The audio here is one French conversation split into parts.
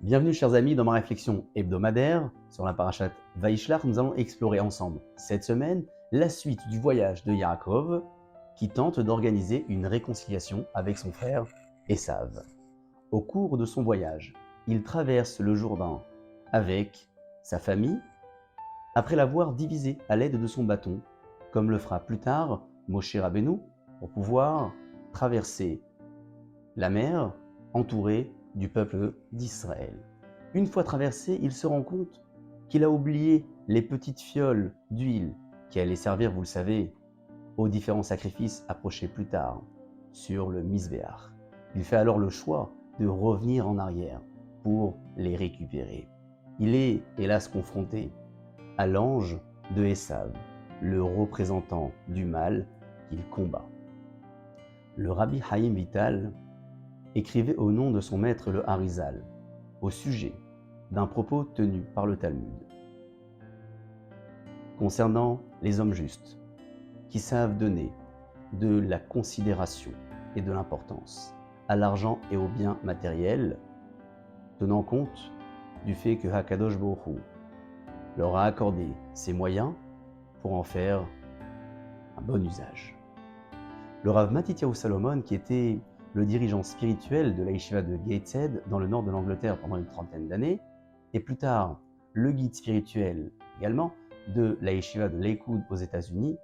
Bienvenue chers amis dans ma réflexion hebdomadaire sur la parashat Vaishlach. Nous allons explorer ensemble cette semaine la suite du voyage de Yaakov qui tente d'organiser une réconciliation avec son frère Esav. Au cours de son voyage, il traverse le Jourdain avec sa famille après l'avoir divisé à l'aide de son bâton, comme le fera plus tard Moshe Rabbeinu pour pouvoir traverser la mer entouré du peuple d'Israël. Une fois traversé, il se rend compte qu'il a oublié les petites fioles d'huile qui allaient servir, vous le savez, aux différents sacrifices approchés plus tard sur le Misbéach. Il fait alors le choix de revenir en arrière pour les récupérer. Il est hélas confronté à l'ange de Esav, le représentant du mal qu'il combat. Le Rabbi Haïm Vital écrivait au nom de son maître le Harizal, au sujet d'un propos tenu par le Talmud. Concernant les hommes justes, qui savent donner de la considération et de l'importance à l'argent et aux biens matériels, tenant compte du fait que Hakadosh Baruch Hu leur a accordé ces moyens pour en faire un bon usage. Le Rav Matityahu Salomon, qui était le dirigeant spirituel de la yeshiva de Gateshead dans le nord de l'Angleterre pendant une trentaine d'années, et plus tard le guide spirituel également de la yeshiva de Lakewood aux États-Unis,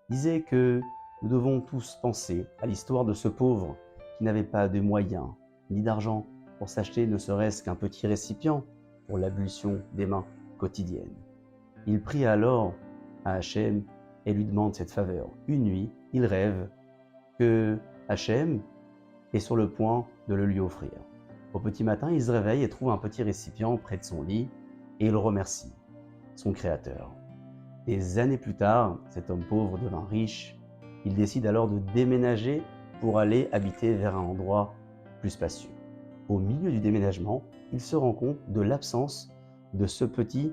disait que nous devons tous penser à l'histoire de ce pauvre qui n'avait pas de moyens ni d'argent pour s'acheter ne serait-ce qu'un petit récipient pour l'ablution des mains quotidiennes. Il prie alors à Hachem et lui demande cette faveur. Une nuit, il rêve que Hachem est sur le point de le lui offrir. Au petit matin, il se réveille et trouve un petit récipient près de son lit et il remercie son créateur. Des années plus tard, cet homme pauvre devint riche. Il décide alors de déménager pour aller habiter vers un endroit plus spacieux. Au milieu du déménagement, il se rend compte de l'absence de ce petit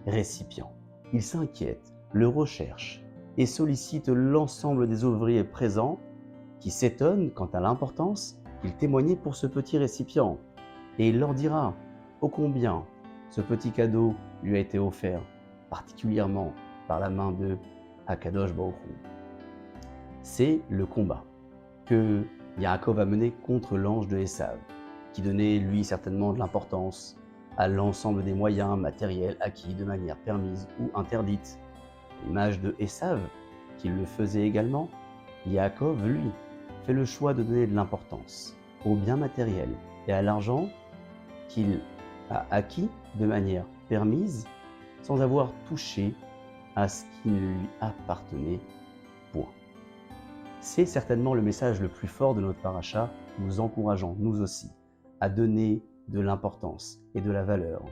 récipient. Il s'inquiète, le recherche et sollicite l'ensemble des ouvriers présents qui s'étonnent quant à l'importance qu'il témoignait pour ce petit récipient. Et il leur dira ô combien ce petit cadeau lui a été offert, particulièrement par la main de Hakadosh Baruch Hu. C'est le combat que Yaakov a mené contre l'ange de Esav, qui donnait lui certainement de l'importance à l'ensemble des moyens matériels acquis de manière permise ou interdite. L'image de Esav, qui le faisait également, Yaakov, lui, fait le choix de donner de l'importance aux biens matériels et à l'argent qu'il a acquis de manière permise sans avoir touché à ce qui ne lui appartenait point. C'est certainement le message le plus fort de notre paracha, nous encourageant, nous aussi, à donner de l'importance et de la valeur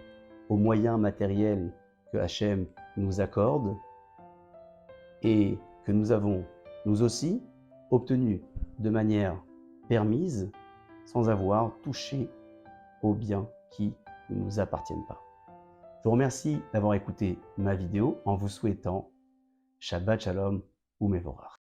aux moyens matériels que Hachem nous accorde et que nous avons, nous aussi, obtenus de manière permise sans avoir touché aux biens qui ne nous appartiennent pas. Je vous remercie d'avoir écouté ma vidéo en vous souhaitant Shabbat Shalom ou Mevorach.